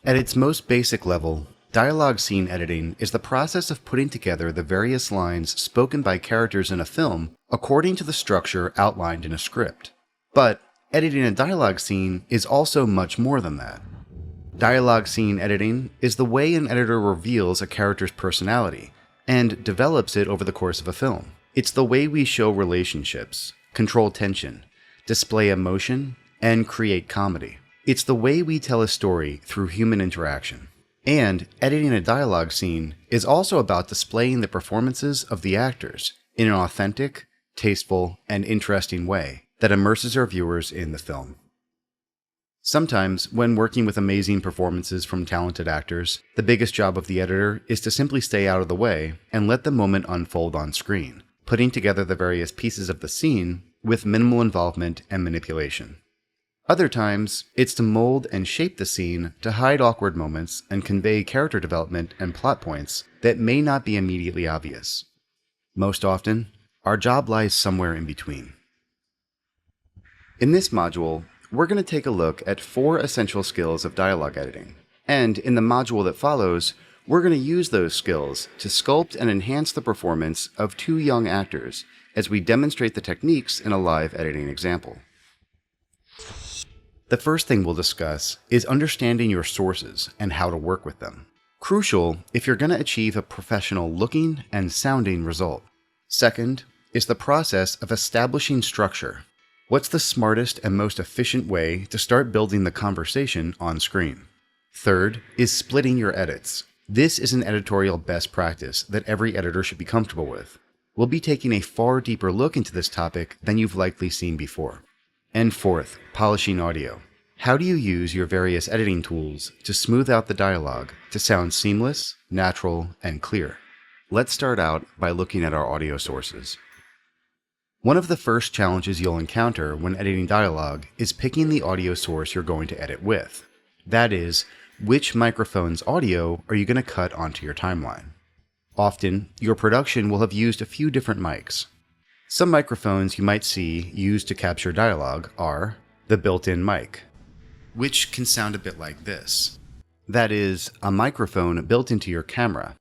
At its most basic level, dialogue scene editing is the process of putting together the various lines spoken by characters in a film according to the structure outlined in a script. But editing a dialogue scene is also much more than that. Dialogue scene editing is the way an editor reveals a character's personality and develops it over the course of a film. It's the way we show relationships, control tension, display emotion, and create comedy. It's the way we tell a story through human interaction. And editing a dialogue scene is also about displaying the performances of the actors in an authentic, tasteful, and interesting way that immerses our viewers in the film. Sometimes, when working with amazing performances from talented actors, the biggest job of the editor is to simply stay out of the way and let the moment unfold on screen, putting together the various pieces of the scene with minimal involvement and manipulation. Other times, it's to mold and shape the scene to hide awkward moments and convey character development and plot points that may not be immediately obvious. Most often, our job lies somewhere in between. In this module, we're going to take a look at 4 essential skills of dialogue editing. And in the module that follows, we're going to use those skills to sculpt and enhance the performance of 2 young actors as we demonstrate the techniques in a live editing example. The first thing we'll discuss is understanding your sources and how to work with them. Crucial if you're going to achieve a professional looking and sounding result. Second is the process of establishing structure. What's the smartest and most efficient way to start building the conversation on screen? Third is splitting your edits. This is an editorial best practice that every editor should be comfortable with. We'll be taking a far deeper look into this topic than you've likely seen before. And fourth, polishing audio. How do you use your various editing tools to smooth out the dialogue to sound seamless, natural, and clear? Let's start out by looking at our audio sources. One of the first challenges you'll encounter when editing dialogue is picking the audio source you're going to edit with. That is, which microphone's audio are you going to cut onto your timeline? Often, your production will have used a few different mics. Some microphones you might see used to capture dialogue are the built-in mic, which can sound a bit like this. That is, a microphone built into your camera.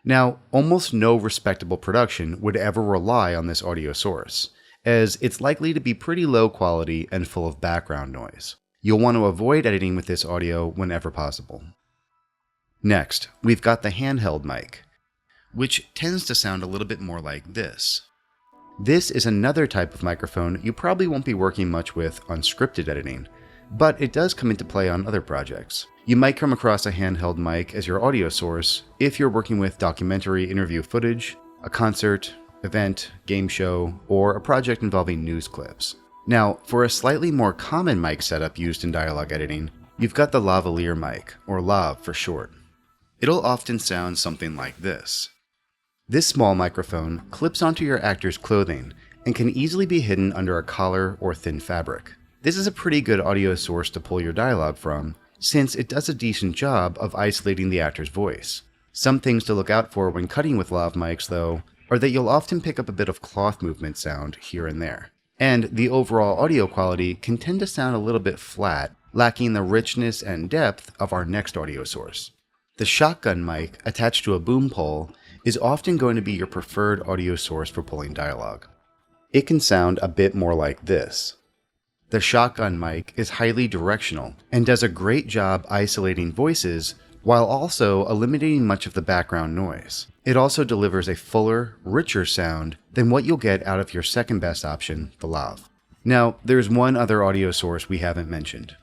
Now, almost no respectable production would ever rely on this audio source, as it's likely to be pretty low quality and full of background noise. You'll want to avoid editing with this audio whenever possible. Next, we've got the handheld mic, which tends to sound a little bit more like this. This is another type of microphone you probably won't be working much with on scripted editing, but it does come into play on other projects. You might come across a handheld mic as your audio source if you're working with documentary interview footage, a concert, event, game show, or a project involving news clips. Now, for a slightly more common mic setup used in dialogue editing, you've got the lavalier mic, or lav for short. It'll often sound something like this. This small microphone clips onto your actor's clothing and can easily be hidden under a collar or thin fabric. This is a pretty good audio source to pull your dialogue from, since it does a decent job of isolating the actor's voice. Some things to look out for when cutting with lav mics, though, are that you'll often pick up a bit of cloth movement sound here and there. And the overall audio quality can tend to sound a little bit flat, lacking the richness and depth of our next audio source. The shotgun mic attached to a boom pole is often going to be your preferred audio source for pulling dialogue. It can sound a bit more like this. The shotgun mic is highly directional and does a great job isolating voices while also eliminating much of the background noise. It also delivers a fuller, richer sound than what you'll get out of your second best option, the lav. Now, there's one other audio source we haven't mentioned.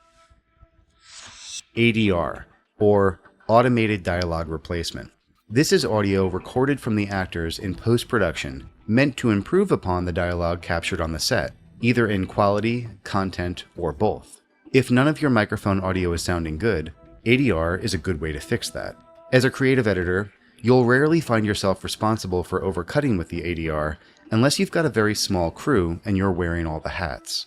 ADR, or Automated Dialogue Replacement. This is audio recorded from the actors in post-production, meant to improve upon the dialogue captured on the set, either in quality, content, or both. If none of your microphone audio is sounding good, ADR is a good way to fix that. As a creative editor, you'll rarely find yourself responsible for overcutting with the ADR unless you've got a very small crew and you're wearing all the hats.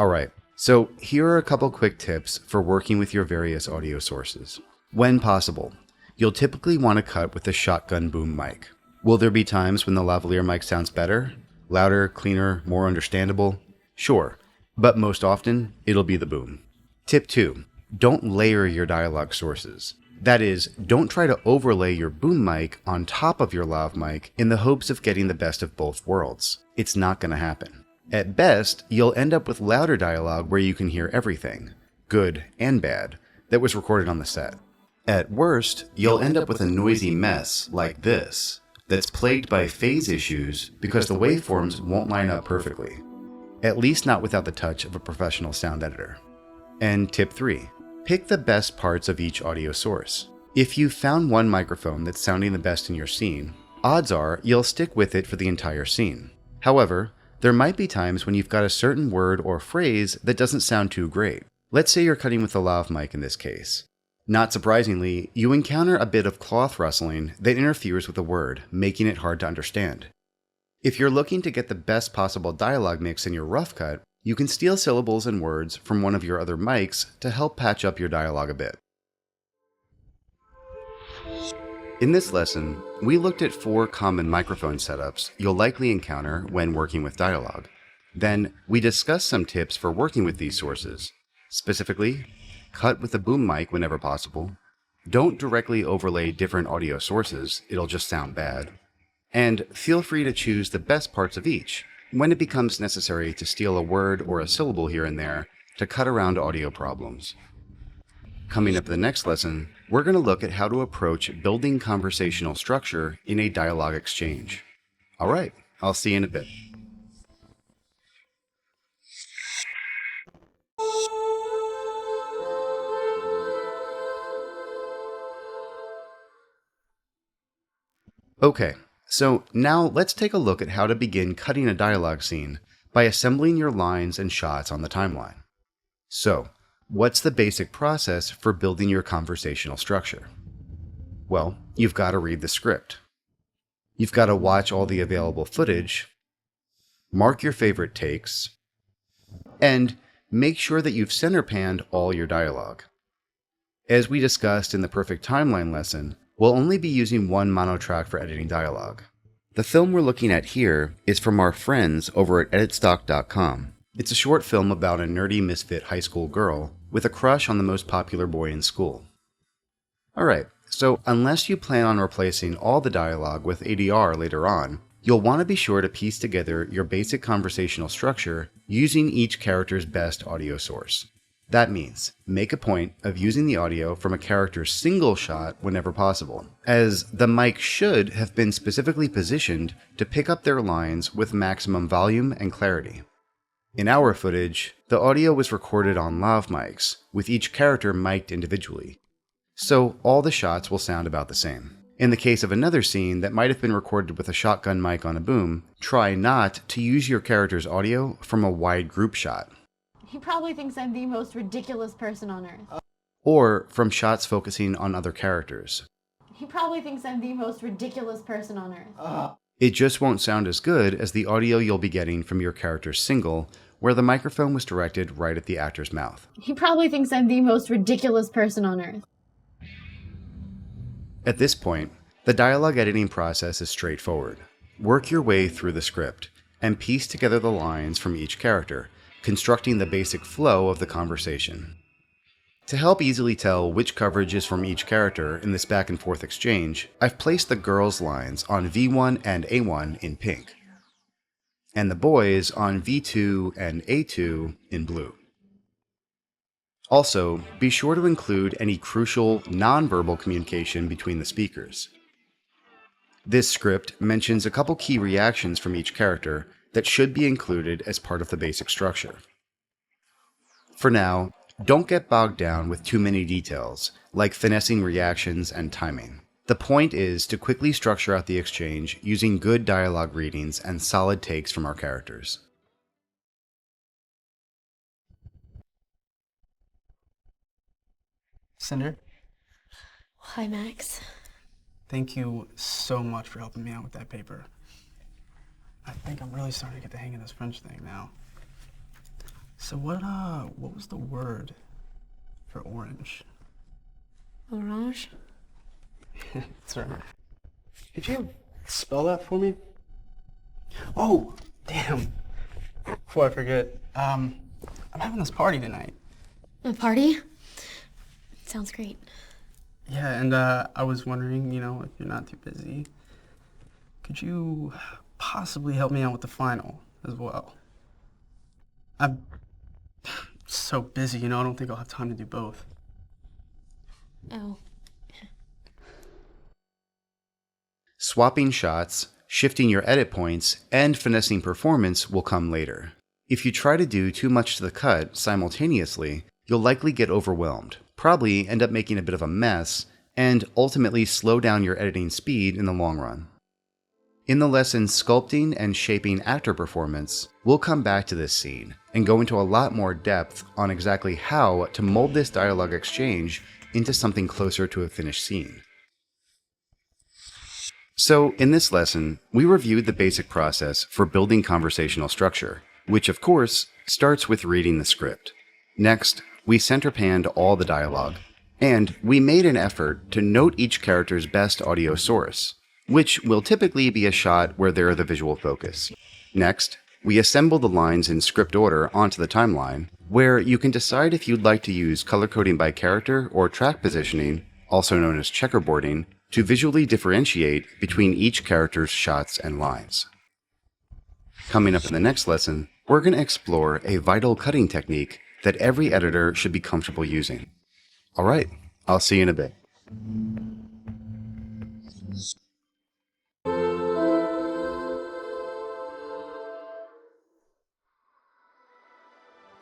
Alright, so here are a couple quick tips for working with your various audio sources. When possible, you'll typically want to cut with the shotgun boom mic. Will there be times when the lavalier mic sounds better? Louder, cleaner, more understandable? Sure, but most often, it'll be the boom. Tip 2. don't layer your dialogue sources. That is, don't try to overlay your boom mic on top of your lav mic in the hopes of getting the best of both worlds. It's not going to happen. At best, you'll end up with louder dialogue where you can hear everything, good and bad, that was recorded on the set. At worst, you'll end up with a noisy mess like this, that's plagued by phase issues because the waveforms won't line up perfectly. At least not without the touch of a professional sound editor. And tip 3. Pick the best parts of each audio source. If you've found one microphone that's sounding the best in your scene, odds are you'll stick with it for the entire scene. However, there might be times when you've got a certain word or phrase that doesn't sound too great. Let's say you're cutting with a lav mic in this case. Not surprisingly, you encounter a bit of cloth rustling that interferes with a word, making it hard to understand. If you're looking to get the best possible dialogue mix in your rough cut, you can steal syllables and words from one of your other mics to help patch up your dialogue a bit. In this lesson, we looked at 4 common microphone setups you'll likely encounter when working with dialogue. Then, we discussed some tips for working with these sources. Specifically, cut with a boom mic whenever possible. Don't directly overlay different audio sources, it'll just sound bad. And feel free to choose the best parts of each when it becomes necessary to steal a word or a syllable here and there to cut around audio problems. Coming up in the next lesson, we're going to look at how to approach building conversational structure in a dialogue exchange. All right, I'll see you in a bit. Okay, so now let's take a look at how to begin cutting a dialogue scene by assembling your lines and shots on the timeline. So, what's the basic process for building your conversational structure? Well, you've got to read the script. You've got to watch all the available footage, mark your favorite takes, and make sure that you've center panned all your dialogue. As we discussed in the Perfect Timeline lesson, we'll only be using one monotrack for editing dialogue. The film we're looking at here is from our friends over at editstock.com. It's a short film about a nerdy misfit high school girl with a crush on the most popular boy in school. Alright, so unless you plan on replacing all the dialogue with ADR later on, you'll want to be sure to piece together your basic conversational structure using each character's best audio source. That means, make a point of using the audio from a character's single shot whenever possible, as the mic should have been specifically positioned to pick up their lines with maximum volume and clarity. In our footage, the audio was recorded on lav mics, with each character mic'd individually, so all the shots will sound about the same. In the case of another scene that might have been recorded with a shotgun mic on a boom, try not to use your character's audio from a wide group shot. He probably thinks I'm the most ridiculous person on earth. Or from shots focusing on other characters. He probably thinks I'm the most ridiculous person on earth. It just won't sound as good as the audio you'll be getting from your character's single, where the microphone was directed right at the actor's mouth. He probably thinks I'm the most ridiculous person on earth. At this point, the dialogue editing process is straightforward. Work your way through the script, and piece together the lines from each character, constructing the basic flow of the conversation. To help easily tell which coverage is from each character in this back and forth exchange, I've placed the girls' lines on V1 and A1 in pink, and the boys on V2 and A2 in blue. Also, be sure to include any crucial nonverbal communication between the speakers. This script mentions a couple key reactions from each character that should be included as part of the basic structure. For now, don't get bogged down with too many details, like finessing reactions and timing. The point is to quickly structure out the exchange using good dialogue readings and solid takes from our characters. Cinder, Hi, Max. thank you so much for helping me out with that paper. I think I'm really starting to get the hang of this French thing now. So what was the word for orange? Orange? That's right. Could you spell that for me? Oh, damn. Before I forget, I'm having this party tonight. A party? Sounds great. Yeah, and I was wondering, if you're not too busy, could you possibly help me out with the final as well? I'm so busy, I don't think I'll have time to do both. Oh. Swapping shots, shifting your edit points, and finessing performance will come later. If you try to do too much to the cut simultaneously, you'll likely get overwhelmed, probably end up making a bit of a mess, and ultimately slow down your editing speed in the long run. In the lesson Sculpting and Shaping Actor Performance, we'll come back to this scene and go into a lot more depth on exactly how to mold this dialogue exchange into something closer to a finished scene. So, in this lesson, we reviewed the basic process for building conversational structure, which of course starts with reading the script. Next, we center panned all the dialogue, and we made an effort to note each character's best audio source, which will typically be a shot where they're the visual focus. Next, we assemble the lines in script order onto the timeline, where you can decide if you'd like to use color coding by character or track positioning, also known as checkerboarding, to visually differentiate between each character's shots and lines. Coming up in the next lesson, we're going to explore a vital cutting technique that every editor should be comfortable using. Alright, I'll see you in a bit.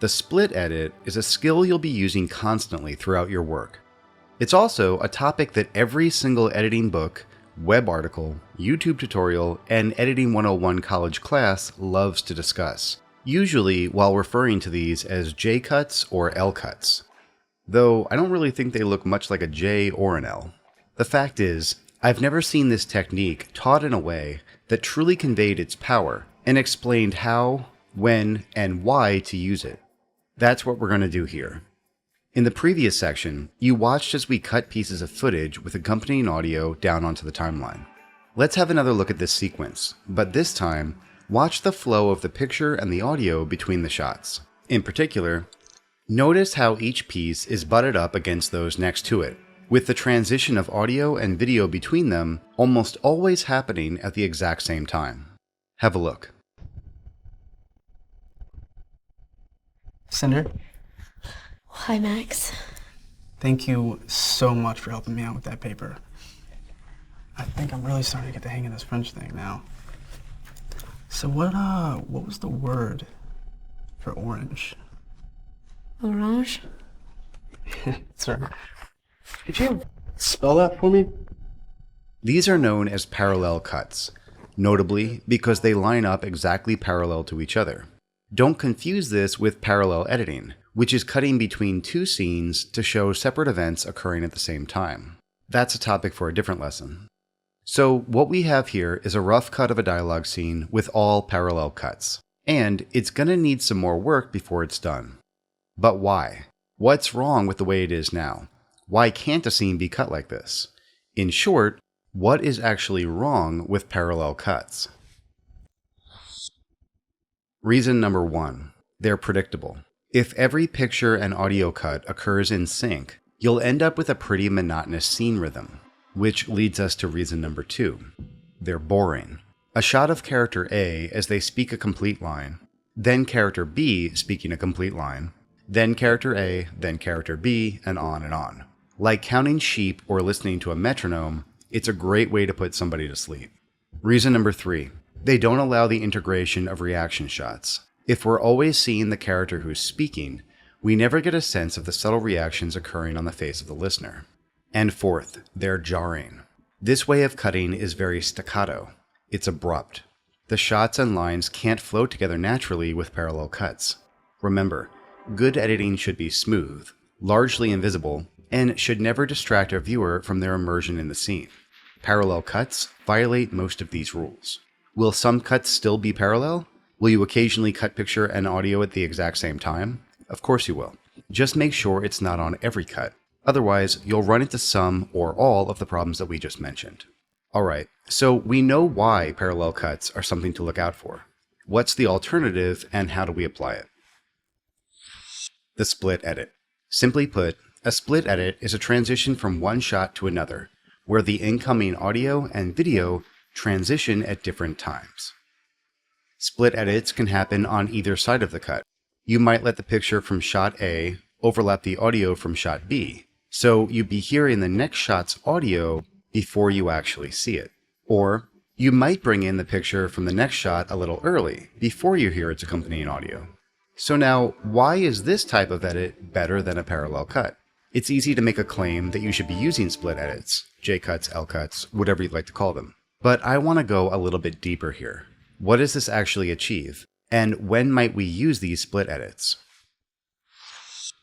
The split edit is a skill you'll be using constantly throughout your work. It's also a topic that every single editing book, web article, YouTube tutorial, and Editing 101 college class loves to discuss, usually while referring to these as J-cuts or L-cuts. Though I don't really think they look much like a J or an L. The fact is, I've never seen this technique taught in a way that truly conveyed its power and explained how, when, and why to use it. That's what we're going to do here. In the previous section, you watched as we cut pieces of footage with accompanying audio down onto the timeline. Let's have another look at this sequence, but this time, watch the flow of the picture and the audio between the shots. In particular, notice how each piece is butted up against those next to it, with the transition of audio and video between them almost always happening at the exact same time. Have a look. Cinder, Hi, Max. thank you so much for helping me out with that paper. I think I'm really starting to get the hang of this French thing now. So what was the word for orange? Orange? Sir, could you spell that for me? These are known as parallel cuts, notably because they line up exactly parallel to each other. Don't confuse this with parallel editing, which is cutting between two scenes to show separate events occurring at the same time. That's a topic for a different lesson. So what we have here is a rough cut of a dialogue scene with all parallel cuts, and it's going to need some more work before it's done. But why? What's wrong with the way it is now? Why can't a scene be cut like this? In short, what is actually wrong with parallel cuts? Reason number 1, they're predictable. If every picture and audio cut occurs in sync, you'll end up with a pretty monotonous scene rhythm, which leads us to reason number 2. They're boring. A shot of character A as they speak a complete line, then character B speaking a complete line, then character A, then character B, and on and on. Like counting sheep or listening to a metronome, it's a great way to put somebody to sleep. Reason number 3. They don't allow the integration of reaction shots. If we're always seeing the character who's speaking, we never get a sense of the subtle reactions occurring on the face of the listener. And 4th, they're jarring. This way of cutting is very staccato. It's abrupt. The shots and lines can't flow together naturally with parallel cuts. Remember, good editing should be smooth, largely invisible, and should never distract a viewer from their immersion in the scene. Parallel cuts violate most of these rules. Will some cuts still be parallel? Will you occasionally cut picture and audio at the exact same time? Of course you will. Just make sure it's not on every cut. Otherwise, you'll run into some or all of the problems that we just mentioned. Alright, so we know why parallel cuts are something to look out for. What's the alternative and how do we apply it? The split edit. Simply put, A split edit is a transition from one shot to another, where the incoming audio and video transition at different times. Split edits can happen on either side of the cut. You might let the picture from shot A overlap the audio from shot B, so you'd be hearing the next shot's audio before you actually see it. Or you might bring in the picture from the next shot a little early, before you hear its accompanying audio. So now, why is this type of edit better than a parallel cut? It's easy to make a claim that you should be using split edits, J-cuts, L-cuts, whatever you'd like to call them. But I want to go a little bit deeper here. What does this actually achieve? And when might we use these split edits?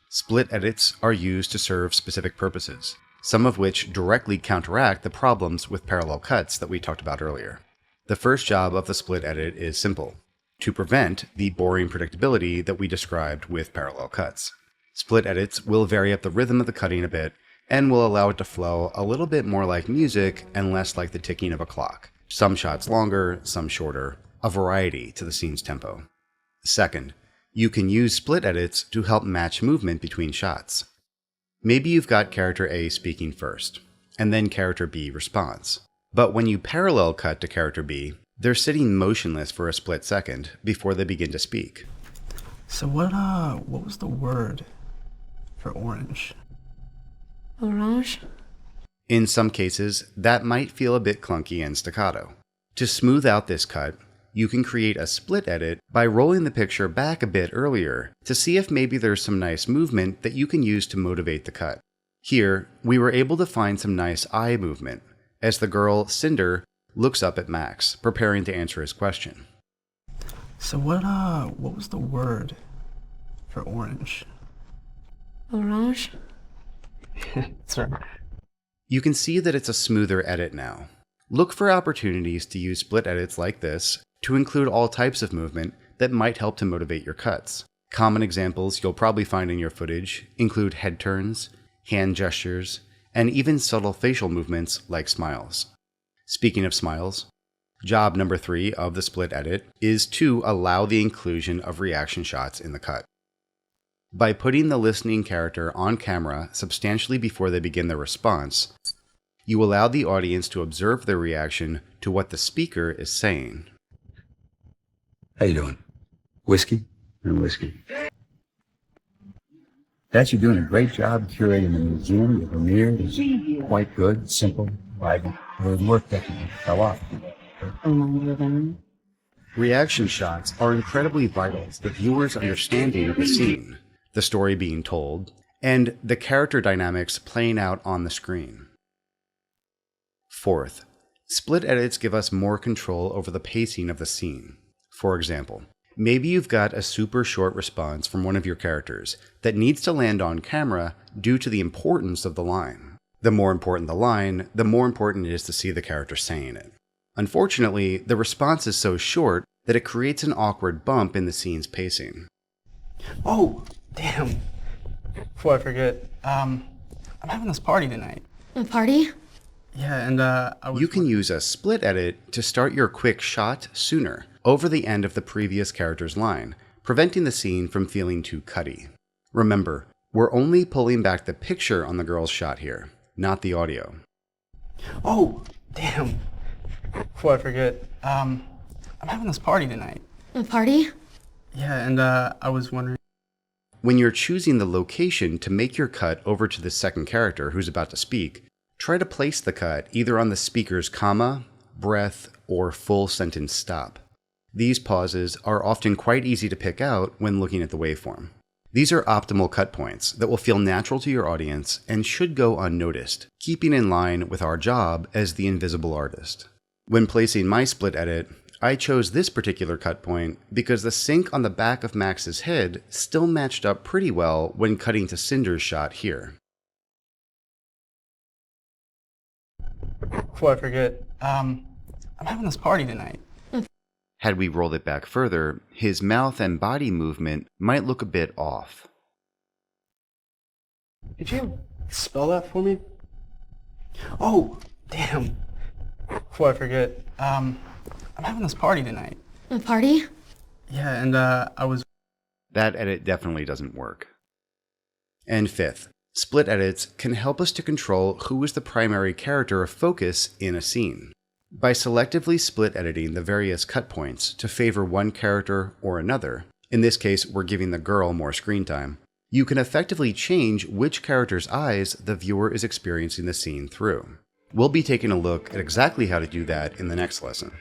Split edits are used to serve specific purposes, some of which directly counteract the problems with parallel cuts that we talked about earlier. The first job of the split edit is simple: to prevent the boring predictability that we described with parallel cuts. Split edits will vary up the rhythm of the cutting a bit and will allow it to flow a little bit more like music and less like the ticking of a clock. Some shots longer, some shorter, a variety to the scene's tempo. Second, you can use split edits to help match movement between shots. Maybe you've got character A speaking first, and then character B responds. But when you parallel cut to character B, they're sitting motionless for a split second before they begin to speak. So what was the word for orange? Orange? In some cases, that might feel a bit clunky and staccato. To smooth out this cut, you can create a split edit by rolling the picture back a bit earlier to see if maybe there's some nice movement that you can use to motivate the cut. Here, we were able to find some nice eye movement as the girl, Cinder, looks up at Max, preparing to answer his question. So what was the word for orange? Orange? That's right. You can see that it's a smoother edit now. Look for opportunities to use split edits like this to include all types of movement that might help to motivate your cuts. Common examples you'll probably find in your footage include head turns, hand gestures, and even subtle facial movements like smiles. Speaking of smiles, job number 3 of the split edit is to allow the inclusion of reaction shots in the cut. By putting the listening character on camera substantially before they begin their response, you allow the audience to observe their reaction to what the speaker is saying. How you doing? Whiskey? And whiskey. Dad, you're doing a great job curating the museum. The premiere is quite good, simple, vibrant. The work that fell off. Reaction shots are incredibly vital to the viewer's understanding of the scene, the story being told, and the character dynamics playing out on the screen. Fourth, split edits give us more control over the pacing of the scene. For example, maybe you've got a super short response from one of your characters that needs to land on camera due to the importance of the line. The more important the line, the more important it is to see the character saying it. Unfortunately, the response is so short that it creates an awkward bump in the scene's pacing. Oh, damn. Before I forget, I'm having this party tonight. A party? Yeah, and You can use a split edit to start your quick shot sooner, over the end of the previous character's line, preventing the scene from feeling too cutty. Remember, we're only pulling back the picture on the girl's shot here, not the audio. Oh, damn. Before I forget, I'm having this party tonight. A party? Yeah, and I was wondering. When you're choosing the location to make your cut over to the second character who's about to speak, try to place the cut either on the speaker's comma, breath, or full sentence stop. These pauses are often quite easy to pick out when looking at the waveform. These are optimal cut points that will feel natural to your audience and should go unnoticed, keeping in line with our job as the invisible artist. When placing my split edit, I chose this particular cut point because the sync on the back of Max's head still matched up pretty well when cutting to Cinder's shot here. Before I forget, I'm having this party tonight. Had we rolled it back further, his mouth and body movement might look a bit off. Could you spell that for me? Oh, damn. Before I forget, I'm having this party tonight. A party? Yeah, and I was. That edit definitely doesn't work. And fifth, Split edits can help us to control who is the primary character of focus in a scene. By selectively split editing the various cut points to favor one character or another, in this case we're giving the girl more screen time, you can effectively change which character's eyes the viewer is experiencing the scene through. We'll be taking a look at exactly how to do that in the next lesson.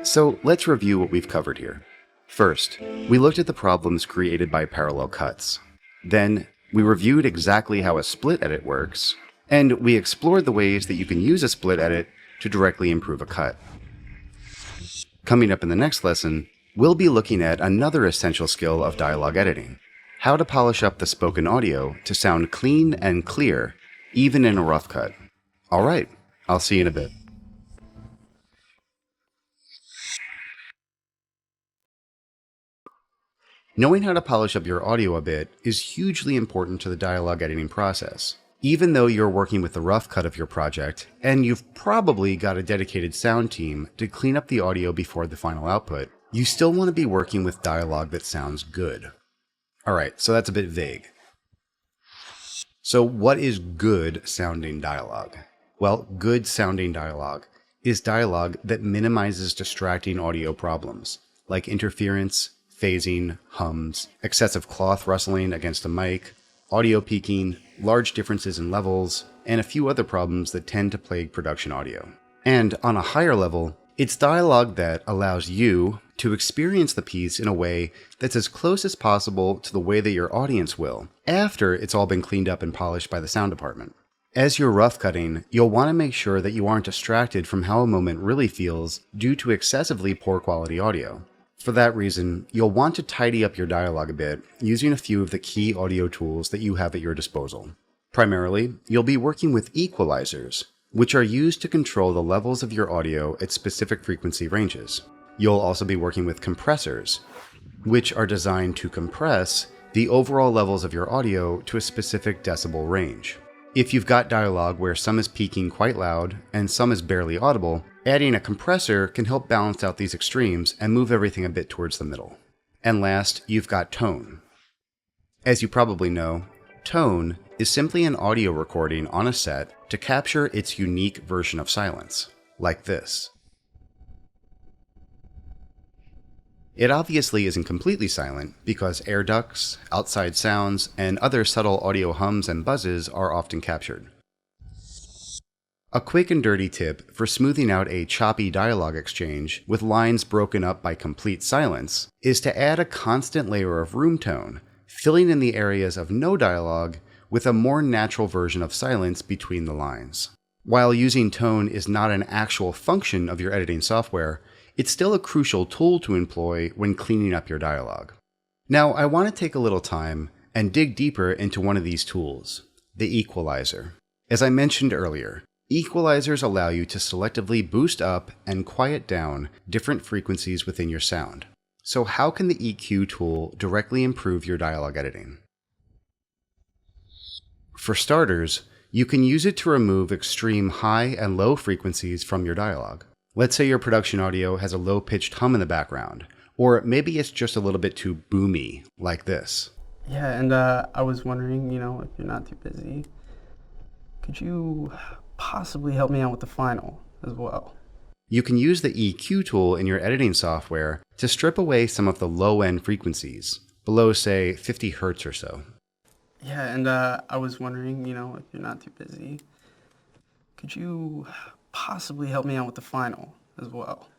So let's review what we've covered here. First, we looked at the problems created by parallel cuts. Then, we reviewed exactly how a split edit works, and we explored the ways that you can use a split edit to directly improve a cut. Coming up in the next lesson, we'll be looking at another essential skill of dialogue editing: how to polish up the spoken audio to sound clean and clear, even in a rough cut. Alright, I'll see you in a bit. Knowing how to polish up your audio a bit is hugely important to the dialogue editing process. Even though you're working with the rough cut of your project, and you've probably got a dedicated sound team to clean up the audio before the final output, you still want to be working with dialogue that sounds good. Alright, so that's a bit vague. So what is good sounding dialogue? Well, good sounding dialogue is dialogue that minimizes distracting audio problems, like interference, phasing, hums, excessive cloth rustling against a mic, audio peaking, large differences in levels, and a few other problems that tend to plague production audio. And on a higher level, it's dialogue that allows you to experience the piece in a way that's as close as possible to the way that your audience will, after it's all been cleaned up and polished by the sound department. As you're rough cutting, you'll want to make sure that you aren't distracted from how a moment really feels due to excessively poor quality audio. For that reason, you'll want to tidy up your dialogue a bit using a few of the key audio tools that you have at your disposal. Primarily, you'll be working with equalizers, which are used to control the levels of your audio at specific frequency ranges. You'll also be working with compressors, which are designed to compress the overall levels of your audio to a specific decibel range. If you've got dialogue where some is peaking quite loud and some is barely audible, adding a compressor can help balance out these extremes and move everything a bit towards the middle. And last, you've got tone. As you probably know, tone is simply an audio recording on a set to capture its unique version of silence, like this. It obviously isn't completely silent because air ducts, outside sounds, and other subtle audio hums and buzzes are often captured. A quick and dirty tip for smoothing out a choppy dialogue exchange with lines broken up by complete silence is to add a constant layer of room tone, filling in the areas of no dialogue with a more natural version of silence between the lines. While using tone is not an actual function of your editing software, it's still a crucial tool to employ when cleaning up your dialogue. Now, I want to take a little time and dig deeper into one of these tools, the equalizer. As I mentioned earlier, equalizers allow you to selectively boost up and quiet down different frequencies within your sound. So how can the EQ tool directly improve your dialogue editing? For starters, you can use it to remove extreme high and low frequencies from your dialogue. Let's say your production audio has a low-pitched hum in the background, or maybe it's just a little bit too boomy, like this. Yeah, and I was wondering, if you're not too busy, could you possibly help me out with the final as well? You can use the EQ tool in your editing software to strip away some of the low-end frequencies, below, say, 50 Hz or so. Yeah, and I was wondering, if you're not too busy, could you possibly help me out with the final as well?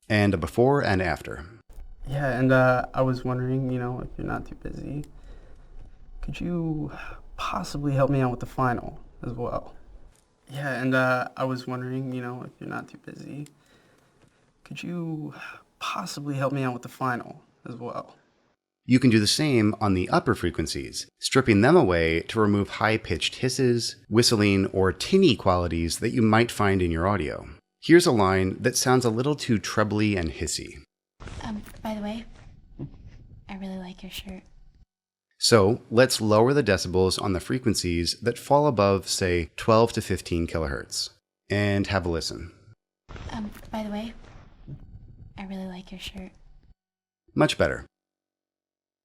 And a before and after. Yeah, and I was wondering, if you're not too busy, could you possibly help me out with the final as well? Yeah, and I was wondering, if you're not too busy, could you possibly help me out with the final as well? You can do the same on the upper frequencies, stripping them away to remove high-pitched hisses, whistling, or tinny qualities that you might find in your audio. Here's a line that sounds a little too trebly and hissy. By the way, I really like your shirt. So let's lower the decibels on the frequencies that fall above, say, 12 to 15 kilohertz. And have a listen. By the way, I really like your shirt. Much better.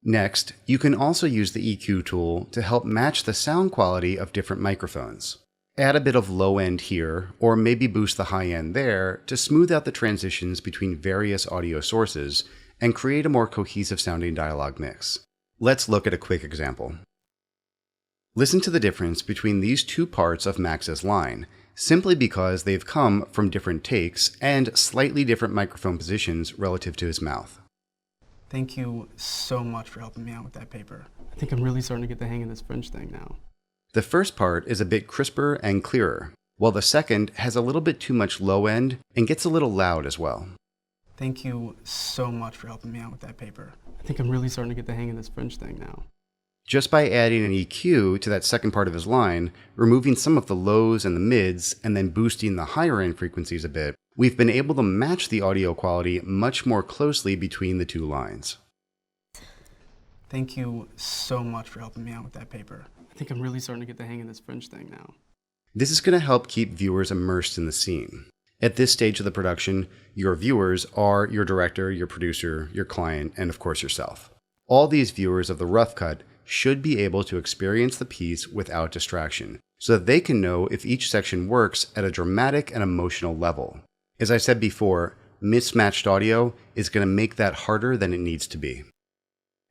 Next, you can also use the EQ tool to help match the sound quality of different microphones. Add a bit of low end here, or maybe boost the high end there to smooth out the transitions between various audio sources and create a more cohesive sounding dialogue mix. Let's look at a quick example. Listen to the difference between these two parts of Max's line, simply because they've come from different takes and slightly different microphone positions relative to his mouth. Thank you so much for helping me out with that paper. I think I'm really starting to get the hang of this French thing now. The first part is a bit crisper and clearer, while the second has a little bit too much low end and gets a little loud as well. Thank you so much for helping me out with that paper. I think I'm really starting to get the hang of this French thing now. Just by adding an EQ to that second part of his line, removing some of the lows and the mids, and then boosting the higher end frequencies a bit, we've been able to match the audio quality much more closely between the two lines. Thank you so much for helping me out with that paper. I think I'm really starting to get the hang of this French thing now. This is going to help keep viewers immersed in the scene. At this stage of the production, your viewers are your director, your producer, your client, and of course yourself. All these viewers of the rough cut should be able to experience the piece without distraction, so that they can know if each section works at a dramatic and emotional level. As I said before, mismatched audio is going to make that harder than it needs to be.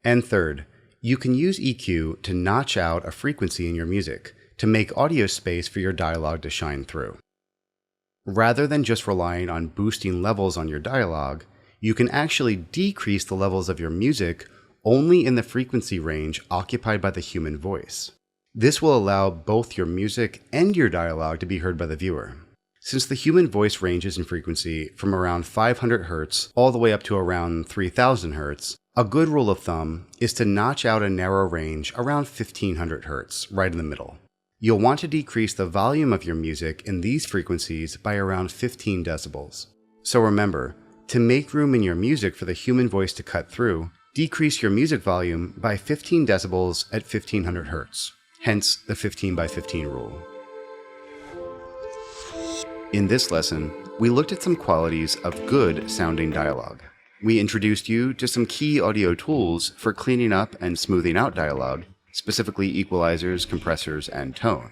And third, you can use EQ to notch out a frequency in your music to make audio space for your dialogue to shine through. Rather than just relying on boosting levels on your dialogue, you can actually decrease the levels of your music only in the frequency range occupied by the human voice. This will allow both your music and your dialogue to be heard by the viewer. Since the human voice ranges in frequency from around 500 Hz all the way up to around 3000 Hz, a good rule of thumb is to notch out a narrow range around 1500 Hz, right in the middle. You'll want to decrease the volume of your music in these frequencies by around 15 decibels. So remember, to make room in your music for the human voice to cut through, decrease your music volume by 15 decibels at 1500 Hz, hence the 15 by 15 rule. In this lesson, we looked at some qualities of good sounding dialogue. We introduced you to some key audio tools for cleaning up and smoothing out dialogue, specifically equalizers, compressors, and tone.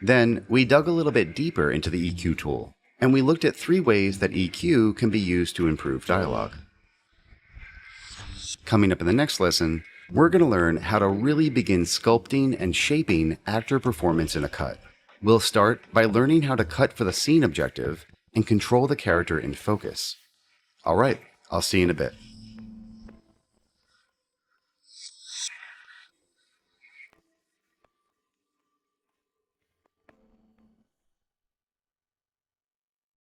Then we dug a little bit deeper into the EQ tool, and we looked at 3 ways that EQ can be used to improve dialogue. Coming up in the next lesson, we're going to learn how to really begin sculpting and shaping actor performance in a cut. We'll start by learning how to cut for the scene objective and control the character in focus. All right, I'll see you in a bit.